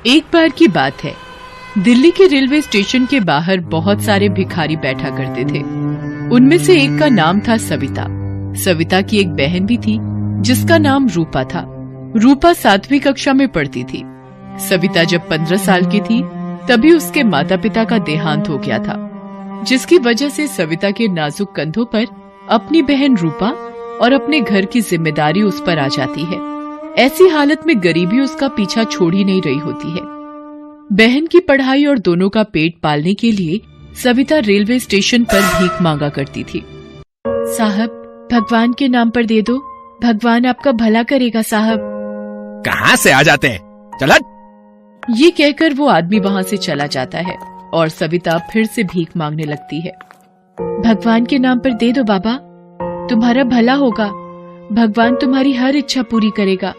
एक बार की बात है, दिल्ली के रेलवे स्टेशन के बाहर बहुत सारे भिखारी बैठा करते थे। उनमें से एक का नाम था सविता। सविता की एक बहन भी थी जिसका नाम रूपा था। रूपा 7वीं कक्षा में पढ़ती थी। सविता जब 15 साल की थी तभी उसके माता पिता का देहांत हो गया था, जिसकी वजह से सविता के नाजुक कंधों पर अपनी बहन रूपा और अपने घर की जिम्मेदारी उस पर आ जाती है। ऐसी हालत में गरीबी उसका पीछा छोड़ ही नहीं रही होती है। बहन की पढ़ाई और दोनों का पेट पालने के लिए सविता रेलवे स्टेशन पर भीख मांगा करती थी। साहब, भगवान के नाम पर दे दो, भगवान आपका भला करेगा साहब। कहाँ से आ जाते हैं, चल हट। ये कहकर वो आदमी वहाँ से चला जाता है और सविता फिर से भीख मांगने लगती है। भगवान के नाम पर दे दो बाबा, तुम्हारा भला होगा, भगवान तुम्हारी हर इच्छा पूरी करेगा।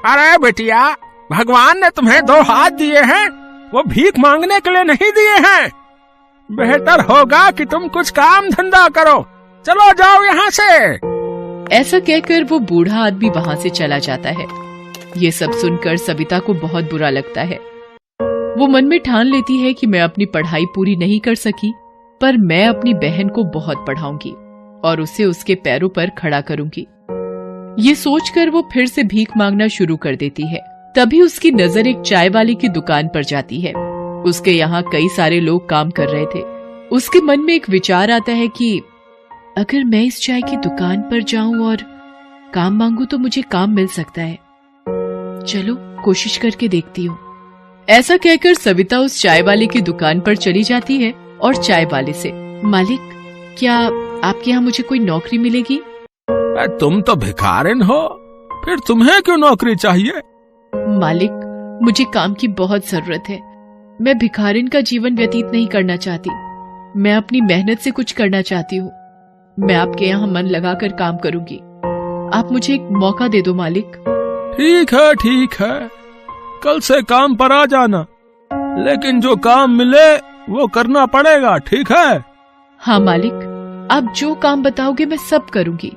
अरे बेटिया, भगवान ने तुम्हें 2 हाथ दिए हैं, वो भीख मांगने के लिए नहीं दिए हैं। बेहतर होगा कि तुम कुछ काम धंधा करो, चलो जाओ यहाँ से। ऐसा कहकर वो बूढ़ा आदमी वहाँ से चला जाता है। ये सब सुनकर सविता को बहुत बुरा लगता है। वो मन में ठान लेती है कि मैं अपनी पढ़ाई पूरी नहीं कर सकी, पर मैं अपनी बहन को बहुत पढ़ाऊंगी और उसे उसके पैरों पर खड़ा करूंगी। ये सोचकर वो फिर से भीख मांगना शुरू कर देती है। तभी उसकी नजर एक चाय वाले की दुकान पर जाती है। उसके यहाँ कई सारे लोग काम कर रहे थे। उसके मन में एक विचार आता है कि अगर मैं इस चाय की दुकान पर जाऊं और काम मांगू तो मुझे काम मिल सकता है। चलो कोशिश करके देखती हूँ। ऐसा कहकर सविता उस चाय वाले की दुकान पर चली जाती है और चाय वाले से, मालिक, क्या आपके यहाँ मुझे कोई नौकरी मिलेगी? तुम तो भिखारिन हो, फिर तुम्हें क्यों नौकरी चाहिए? मालिक, मुझे काम की बहुत जरूरत है। मैं भिखारिन का जीवन व्यतीत नहीं करना चाहती। मैं अपनी मेहनत से कुछ करना चाहती हूँ। मैं आपके यहाँ मन लगाकर काम करूंगी। आप मुझे एक मौका दे दो मालिक। ठीक है, कल से काम पर आ जाना, लेकिन जो काम मिले वो करना पड़ेगा, ठीक है? हाँ मालिक, आप जो काम बताओगे मैं सब करूंगी।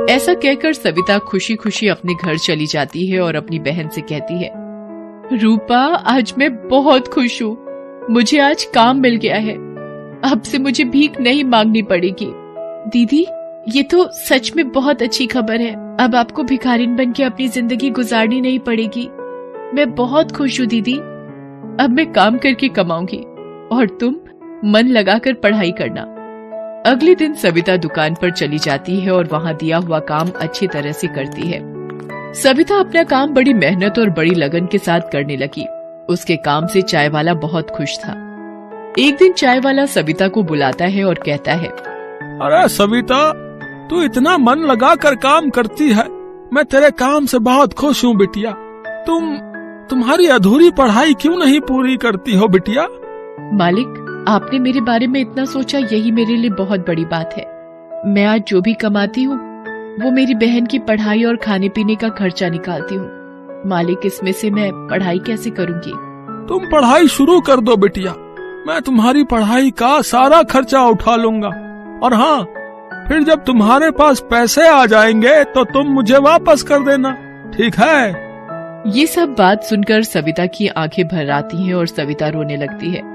ऐसा कहकर सविता खुशी खुशी अपने घर चली जाती है और अपनी बहन से कहती है, रूपा, आज मैं बहुत खुश हूँ। मुझे आज काम मिल गया है। अब से मुझे भीख नहीं मांगनी पड़ेगी। दीदी, ये तो सच में बहुत अच्छी खबर है। अब आपको भिखारिन बन के अपनी जिंदगी गुजारनी नहीं पड़ेगी। मैं बहुत खुश हूँ दीदी। अब मैं काम करके कमाऊंगी और तुम मन लगाकर पढ़ाई करना। अगले दिन सविता दुकान पर चली जाती है और वहाँ दिया हुआ काम अच्छी तरह से करती है। सविता अपना काम बड़ी मेहनत और बड़ी लगन के साथ करने लगी। उसके काम से चाय वाला बहुत खुश था। एक दिन चाय वाला सविता को बुलाता है और कहता है, अरे सविता, तू इतना मन लगा कर काम करती है, मैं तेरे काम से बहुत खुश हूँ बिटिया। तुम्हारी अधूरी पढ़ाई क्यों नहीं पूरी करती हो बिटिया? मालिक, आपने मेरे बारे में इतना सोचा, यही मेरे लिए बहुत बड़ी बात है। मैं आज जो भी कमाती हूँ वो मेरी बहन की पढ़ाई और खाने पीने का खर्चा निकालती हूँ। मालिक, इसमें से मैं पढ़ाई कैसे करूँगी? तुम पढ़ाई शुरू कर दो बिटिया, मैं तुम्हारी पढ़ाई का सारा खर्चा उठा लूंगा। और हाँ, फिर जब तुम्हारे पास पैसे आ जाएंगे तो तुम मुझे वापस कर देना, ठीक है? ये सब बात सुनकर सविता की आंखें भर आती हैं और सविता रोने लगती है।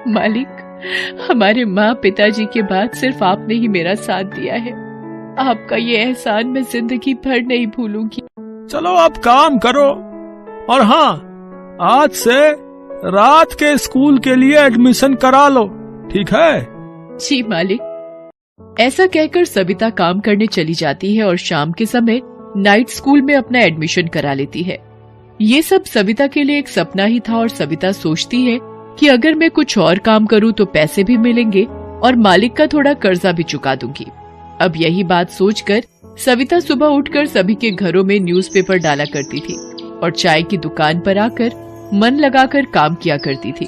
मालिक, हमारे माँ पिताजी के बाद सिर्फ आपने ही मेरा साथ दिया है। आपका ये एहसान मैं जिंदगी भर नहीं भूलूंगी। चलो अब काम करो, और हाँ, आज से रात के स्कूल के लिए एडमिशन करा लो, ठीक है? जी मालिक। ऐसा कहकर सविता काम करने चली जाती है और शाम के समय नाइट स्कूल में अपना एडमिशन करा लेती है। ये सब सविता के लिए एक सपना ही था और सविता सोचती है कि अगर मैं कुछ और काम करूं तो पैसे भी मिलेंगे और मालिक का थोड़ा कर्जा भी चुका दूंगी। अब यही बात सोचकर सविता सुबह उठकर सभी के घरों में न्यूज़पेपर डाला करती थी और चाय की दुकान पर आकर मन लगाकर काम किया करती थी,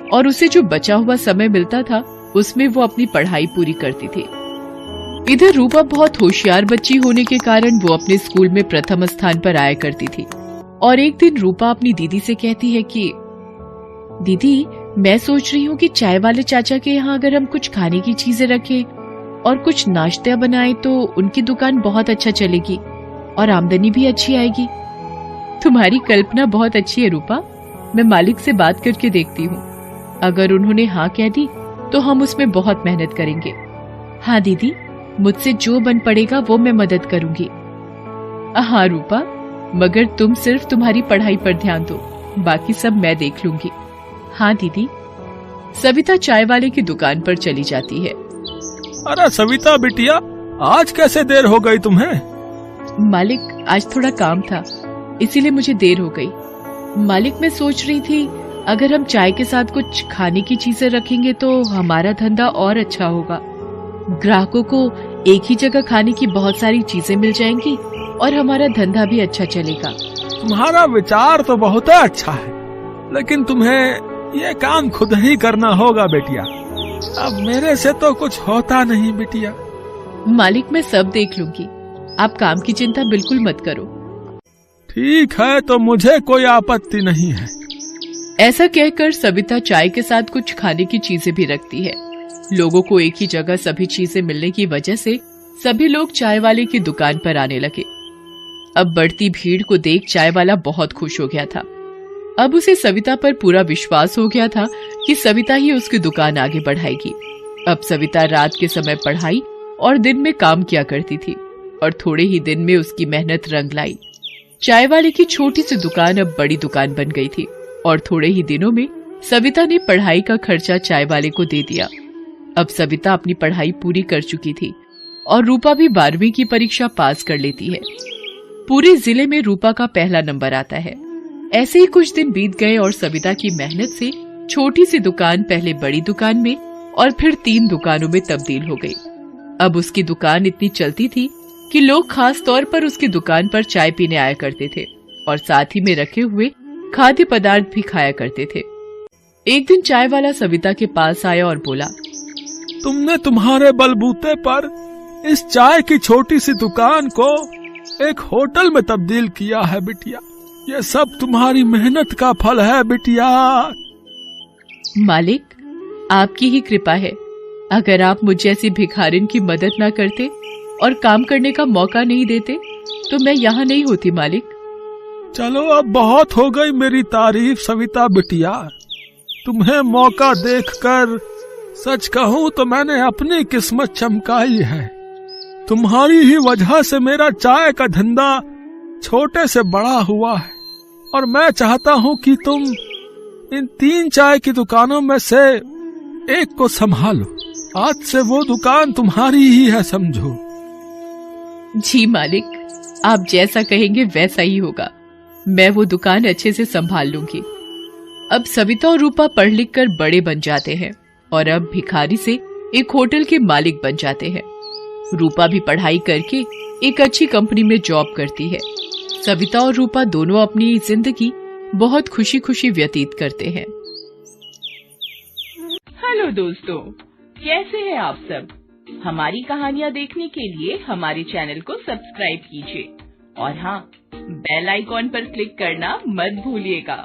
और उसे जो बचा हुआ समय मिलता था उसमें वो अपनी पढ़ाई पूरी करती थी। इधर रूपा बहुत होशियार बच्ची होने के कारण वो अपने स्कूल में प्रथम स्थान पर आया करती थी। और एक दिन रूपा अपनी दीदी से कहती है कि दीदी, मैं सोच रही हूँ कि चाय वाले चाचा के यहाँ अगर हम कुछ खाने की चीजें रखें और कुछ नाश्ता बनाए तो उनकी दुकान बहुत अच्छा चलेगी और आमदनी भी अच्छी आएगी। तुम्हारी कल्पना बहुत अच्छी है रूपा, मैं मालिक से बात करके देखती हूँ। अगर उन्होंने हाँ कह दी तो हम उसमें बहुत मेहनत करेंगे। हाँ दीदी, मुझसे जो बन पड़ेगा वो मैं मदद करूंगी। हाँ रूपा, मगर तुम सिर्फ तुम्हारी पढ़ाई पर ध्यान दो, बाकी सब मैं देख लूंगी। हाँ दीदी। सविता चाय वाले की दुकान पर चली जाती है। अरे सविता बिटिया, आज कैसे देर हो गई तुम्हें? मालिक, आज थोड़ा काम था, इसीलिए मुझे देर हो गई। मालिक, मैं सोच रही थी अगर हम चाय के साथ कुछ खाने की चीजें रखेंगे तो हमारा धंधा और अच्छा होगा। ग्राहकों को एक ही जगह खाने की बहुत सारी चीजें मिल जाएंगी और हमारा धंधा भी अच्छा चलेगा। तुम्हारा विचार तो बहुत अच्छा है, लेकिन तुम्हें ये काम खुद ही करना होगा बेटिया। अब मेरे से तो कुछ होता नहीं बेटिया। मालिक, मैं सब देख लूंगी, आप काम की चिंता बिल्कुल मत करो। ठीक है, तो मुझे कोई आपत्ति नहीं है। ऐसा कहकर सविता चाय के साथ कुछ खाने की चीजें भी रखती है। लोगों को एक ही जगह सभी चीजें मिलने की वजह से सभी लोग चाय वाले की दुकान पर आने लगे। अब बढ़ती भीड़ को देख चाय वाला बहुत खुश हो गया था। अब उसे सविता पर पूरा विश्वास हो गया था कि सविता ही उसकी दुकान आगे बढ़ाएगी। अब सविता रात के समय पढ़ाई और दिन में काम किया करती थी और थोड़े ही दिन में उसकी मेहनत रंग लाई। चाय वाले की छोटी सी दुकान अब बड़ी दुकान बन गई थी और थोड़े ही दिनों में सविता ने पढ़ाई का खर्चा चाय वाले को दे दिया। अब सविता अपनी पढ़ाई पूरी कर चुकी थी और रूपा भी 12वीं की परीक्षा पास कर लेती है। पूरे जिले में रूपा का पहला नंबर आता है। ऐसे ही कुछ दिन बीत गए और सविता की मेहनत से छोटी सी दुकान पहले बड़ी दुकान में और फिर 3 दुकानों में तब्दील हो गई। अब उसकी दुकान इतनी चलती थी कि लोग खास तौर पर उसकी दुकान पर चाय पीने आया करते थे और साथ ही में रखे हुए खाद्य पदार्थ भी खाया करते थे। एक दिन चाय वाला सविता के पास आया और बोला, तुमने तुम्हारे बलबूते पर इस चाय की छोटी सी दुकान को एक होटल में तब्दील किया है बिटिया। ये सब तुम्हारी मेहनत का फल है बिटिया। मालिक, आपकी ही कृपा है। अगर आप मुझ जैसी भिखारिन की मदद ना करते और काम करने का मौका नहीं देते तो मैं यहाँ नहीं होती मालिक। चलो, अब बहुत हो गई मेरी तारीफ सविता बिटिया। तुम्हें मौका देखकर सच कहूँ तो मैंने अपनी किस्मत चमकाई है। तुम्हारी ही वजह से मेरा चाय का धंधा छोटे से बड़ा हुआ है और मैं चाहता हूँ कि तुम इन 3 चाय की दुकानों में से एक को संभालो। आज से वो दुकान तुम्हारी ही है, समझो। जी मालिक, आप जैसा कहेंगे वैसा ही होगा। मैं वो दुकान अच्छे से संभाल लूंगी। अब सविता और रूपा पढ़ लिख कर बड़े बन जाते हैं और अब भिखारी से एक होटल के मालिक बन जाते हैं। रूपा भी पढ़ाई करके एक अच्छी कंपनी में जॉब करती है। सविता और रूपा दोनों अपनी जिंदगी बहुत खुशी खुशी व्यतीत करते हैं। हेलो दोस्तों, कैसे हैं आप सब? हमारी कहानियाँ देखने के लिए हमारे चैनल को सब्सक्राइब कीजिए और हाँ, बेल आइकॉन पर क्लिक करना मत भूलिएगा।